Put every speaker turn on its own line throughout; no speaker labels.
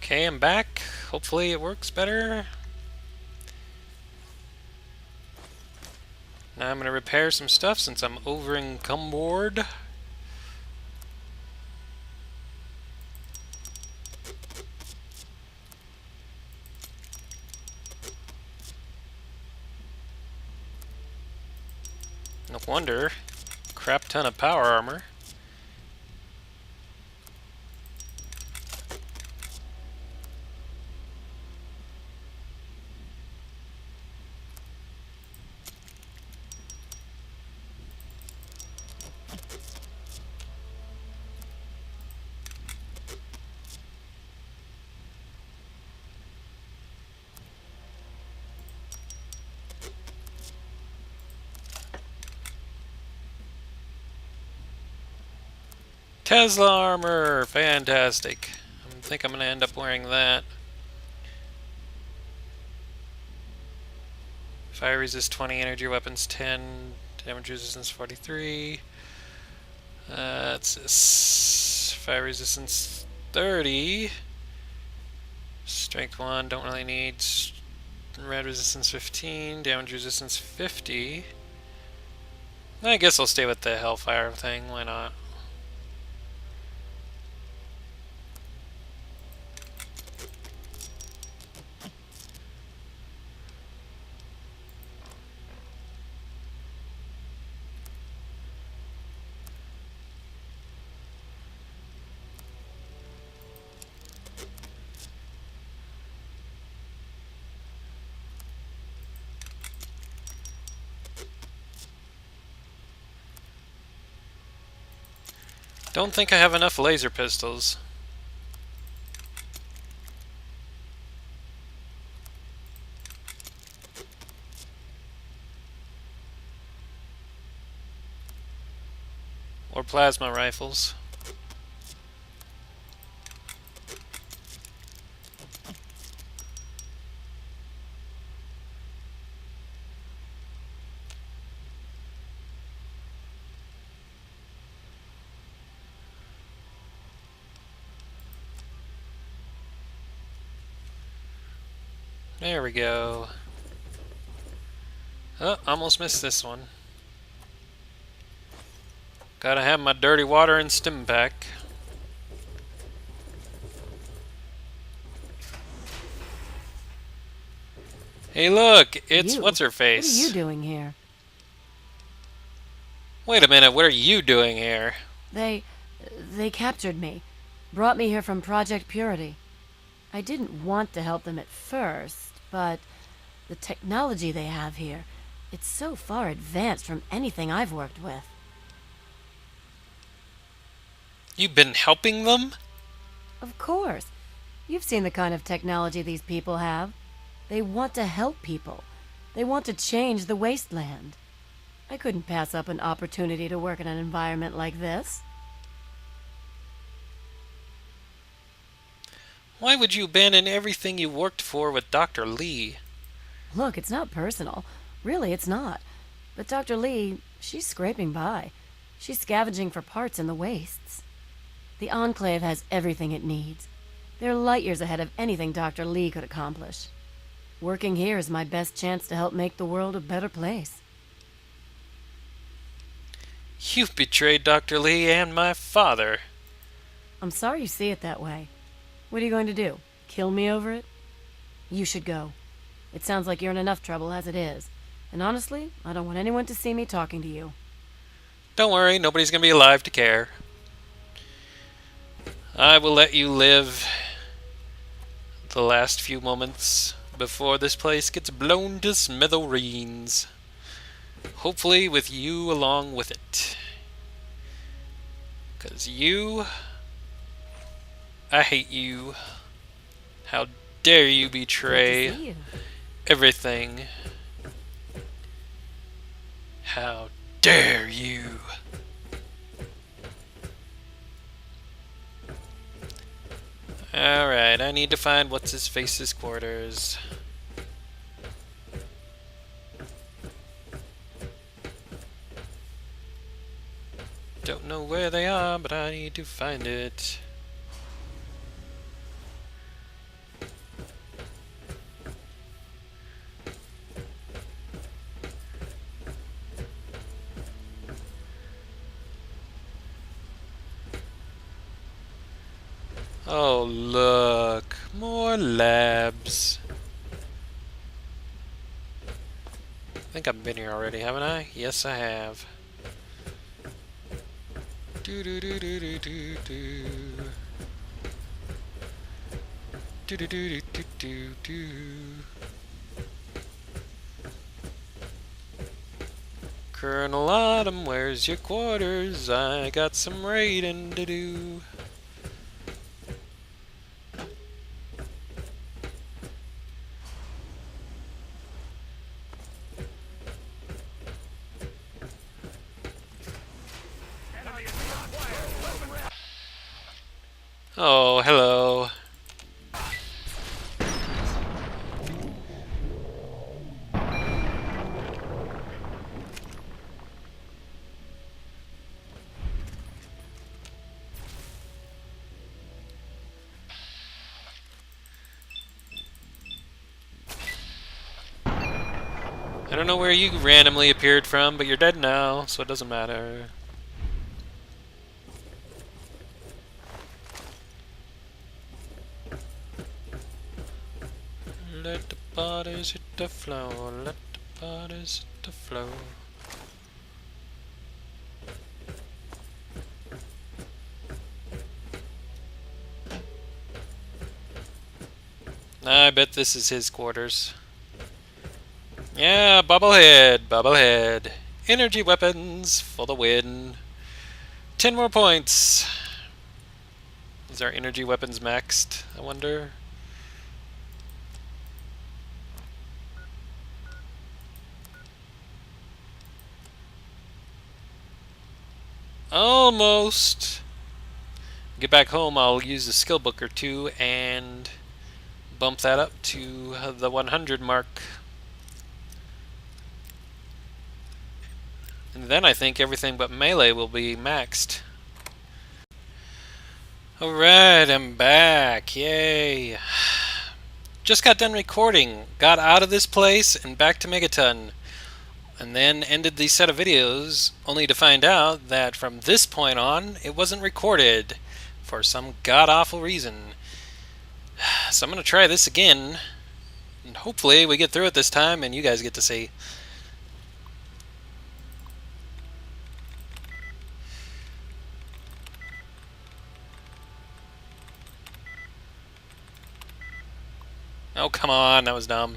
Okay, I'm back. Hopefully it works better. Now I'm going to repair some stuff since I'm over encumbered. No wonder. Crap ton of power armor. Tesla armor! Fantastic. I think I'm going to end up wearing that. Fire resist 20, energy weapons 10, damage resistance 43. It's fire resistance 30. Strength 1, don't really need. Red resistance 15, damage resistance 50. I guess I'll stay with the Hellfire thing, why not? Don't think I have enough laser pistols. Or plasma rifles. There we go. Oh, almost missed this one. Gotta have my dirty water and stim pack. Hey look, it's what's her
What are you
face.
doing here?
Wait a minute, what are you doing here?
They they captured me. Brought me here from Project Purity. I didn't want to help them at first, but the technology they have here, it's so far advanced from anything I've worked with.
You've been helping them?
Of course. You've seen the kind of technology these people have. They want to help people. They want to change the wasteland. I couldn't pass up an opportunity to work in an environment like this.
Why would you abandon everything you worked for with Dr. Lee?
Look, it's not personal. Really, it's not. But Dr. Lee, she's scraping by. She's scavenging for parts in the wastes. The Enclave has everything it needs. They're light years ahead of anything Dr. Lee could accomplish. Working here is my best chance to help make the world a better place.
You've betrayed Dr. Lee and my father.
I'm sorry you see it that way. What are you going to do? Kill me over it? You should go. It sounds like you're in enough trouble as it is. And honestly, I don't want anyone to see me talking to you.
Don't worry, nobody's gonna be alive to care. I will let you live the last few moments before this place gets blown to smithereens. Hopefully with you along with it. 'Cause you... I hate you. How dare you
Good to
betray
see you.
everything. How dare you. Alright, I need to find what's-his-face's quarters. Don't know where they are, but I need to find it. Oh, look. More labs. I think I've been here already, haven't I? Yes, I have. Do do do do do do do. Do do do do do do. Colonel Autumn, where's your quarters? I got some raiding to do. Oh, hello. I don't know where you randomly appeared from, but you're dead now, so it doesn't matter. Let the bodies hit the floor, let the bodies hit the floor. I bet this is his quarters. Yeah, bobblehead, bobblehead. Energy weapons for the win. 10 more points. Is our energy weapons maxed, I wonder? Almost. Get back home, I'll use a skill book or two and bump that up to the 100 mark. And then I think everything but melee will be maxed. Alright, I'm back. Yay. Just got done recording. Got out of this place and back to Megaton. And then ended the set of videos, only to find out that from this point on, it wasn't recorded for some god-awful reason. So I'm going to try this again, and hopefully we get through it this time and you guys get to see. Oh, come on, that was dumb.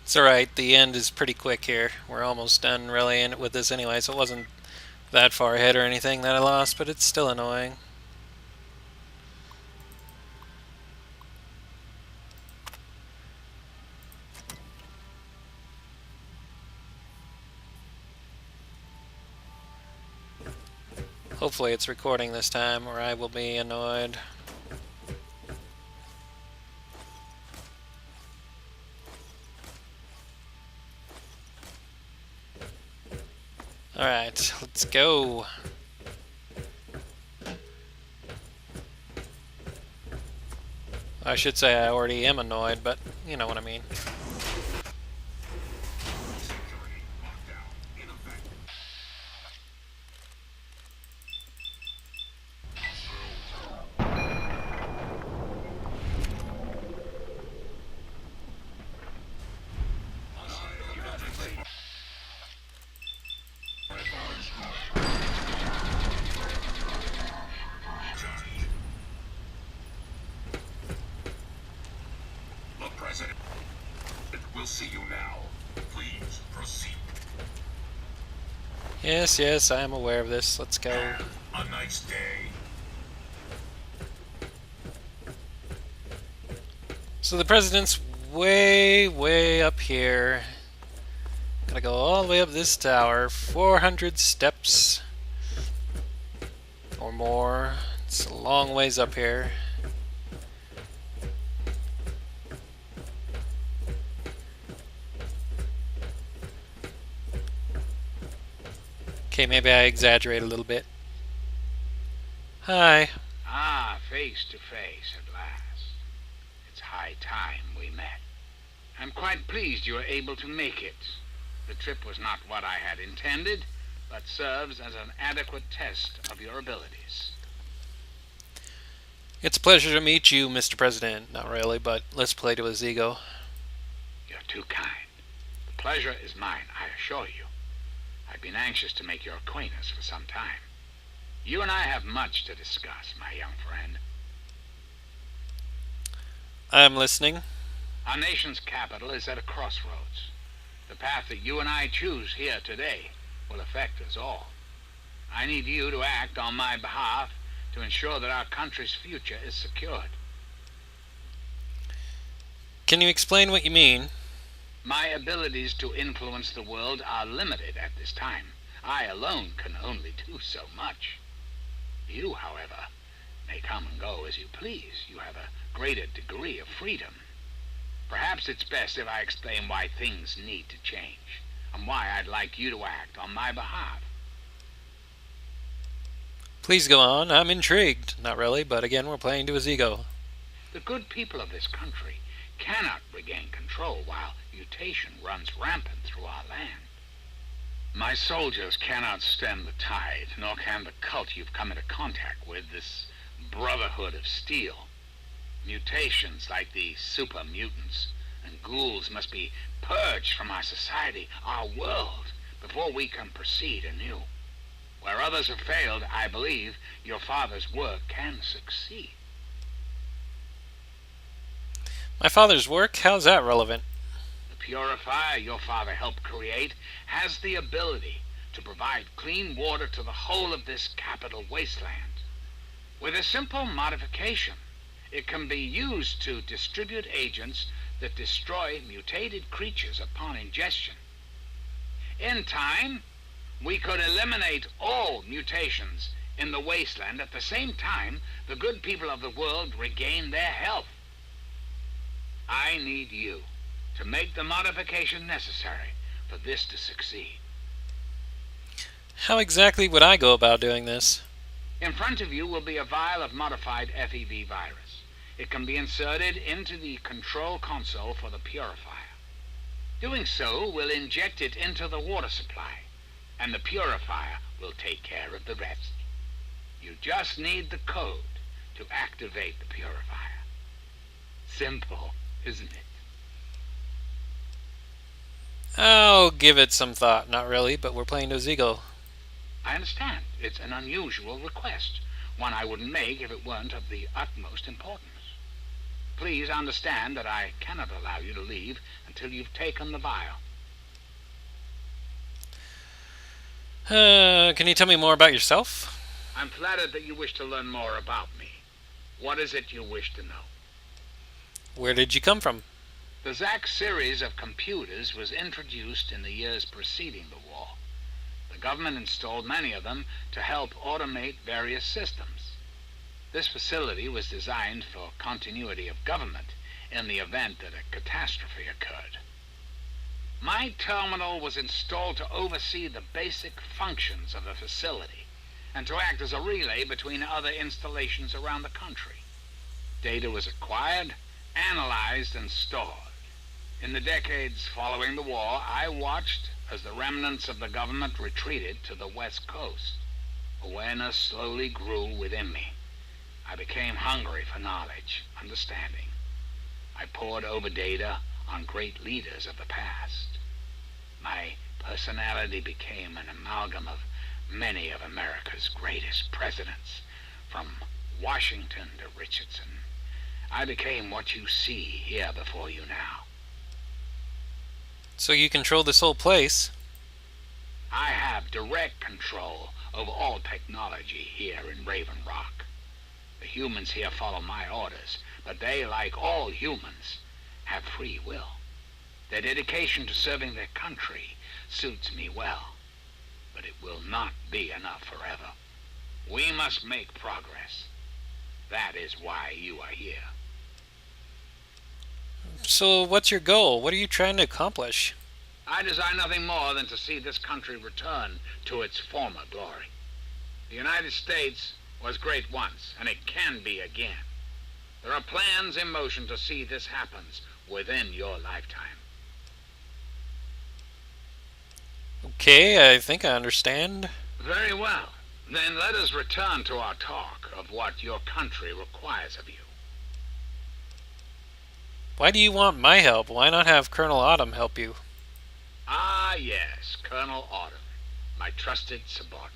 It's alright, the end is pretty quick here. We're almost done really with this anyway, so it wasn't that far ahead or anything that I lost, but it's still annoying. Hopefully it's recording this time, or I will be annoyed. Alright, let's go. I should say I already am annoyed, but you know what I mean.
We'll see you now. Please proceed.
Yes, I am aware of this. Let's go.
A nice day.
So the president's way up here. Gotta go all the way up this tower. 400 steps. Or more. It's a long ways up here. Okay, maybe I exaggerate a little bit. Hi.
Ah, face to face at last. It's high time we met. I'm quite pleased you were able to make it. The trip was not what I had intended, but serves as an adequate test of your abilities.
It's a pleasure to meet you, Mr. President. Not really, but let's play to his ego.
You're too kind. The pleasure is mine, I assure you. I've been anxious to make your acquaintance for some time. You and I have much to discuss, my young friend.
I'm listening.
Our nation's capital is at a crossroads. The path that you and I choose here today will affect us all. I need you to act on my behalf to ensure that our country's future is secured.
Can you explain what you mean?
My abilities to influence the world are limited at this time. I alone can only do so much. You, however, may come and go as you please. You have a greater degree of freedom. Perhaps it's best if I explain why things need to change, and why I'd like you to act on my behalf.
Please go on. I'm intrigued. Not really, but again, we're playing to his ego.
The good people of this country cannot regain control while mutation runs rampant through our land. My soldiers cannot stem the tide, nor can the cult you've come into contact with, this Brotherhood of Steel. Mutations like the super mutants and ghouls must be purged from our society, our world, before we can proceed anew. Where others have failed, I believe your father's work can succeed.
My father's work? How's that relevant?
The purifier your father helped create has the ability to provide clean water to the whole of this capital wasteland. With a simple modification, it can be used to distribute agents that destroy mutated creatures upon ingestion. In time, we could eliminate all mutations in the wasteland. At the same time, the good people of the world regain their health. I need you to make the modification necessary for this to succeed.
How exactly would I go about doing this?
In front of you will be a vial of modified FEV virus. It can be inserted into the control console for the purifier. Doing so will inject it into the water supply, and the purifier will take care of the rest. You just need the code to activate the purifier. Simple, isn't it?
I'll give it some thought. Not really, but we're playing to his ego.
I understand. It's an unusual request, one I wouldn't make if it weren't of the utmost importance. Please understand that I cannot allow you to leave until you've taken the vial.
Can you tell me more about yourself?
I'm flattered that you wish to learn more about me. What is it you wish to know?
Where did you come from?
The ZAC series of computers was introduced in the years preceding the war. The government installed many of them to help automate various systems. This facility was designed for continuity of government in the event that a catastrophe occurred. My terminal was installed to oversee the basic functions of the facility and to act as a relay between other installations around the country. Data was acquired, analyzed, and stored. In the decades following the war, I watched as the remnants of the government retreated to the West Coast. Awareness slowly grew within me. I became hungry for knowledge, understanding. I pored over data on great leaders of the past. My personality became an amalgam of many of America's greatest presidents, from Washington to Richardson. I became what you see here before you now.
So you control this whole place?
I have direct control over all technology here in Raven Rock. The humans here follow my orders, but they, like all humans, have free will. Their dedication to serving their country suits me well, but it will not be enough forever. We must make progress. That is why you are here.
So what's your goal? What are you trying to accomplish?
I desire nothing more than to see this country return to its former glory. The United States was great once, and it can be again. There are plans in motion to see this happen within your lifetime.
Okay, I think I understand.
Very well. Then let us return to our talk of what your country requires of you.
Why do you want my help? Why not have Colonel Autumn help you?
Ah, yes, Colonel Autumn, my trusted subordinate.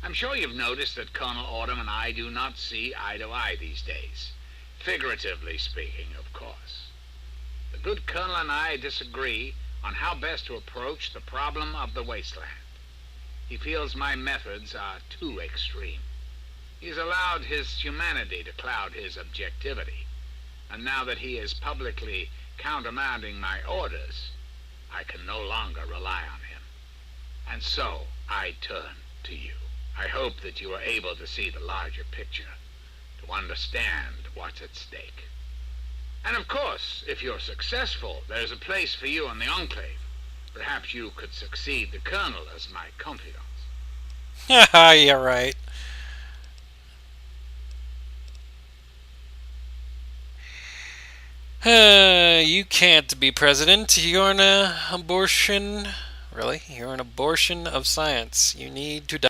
I'm sure you've noticed that Colonel Autumn and I do not see eye to eye these days. Figuratively speaking, of course. The good Colonel and I disagree on how best to approach the problem of the wasteland. He feels my methods are too extreme. He's allowed his humanity to cloud his objectivity. And now that he is publicly countermanding my orders, I can no longer rely on him. And so I turn to you. I hope that you are able to see the larger picture, to understand what's at stake. And of course, if you're successful, there's a place for you in the Enclave. Perhaps you could succeed the Colonel as my confidant.
Haha, you're right. You can't be president. You're an abortion. Really? You're an abortion of science. You need to die.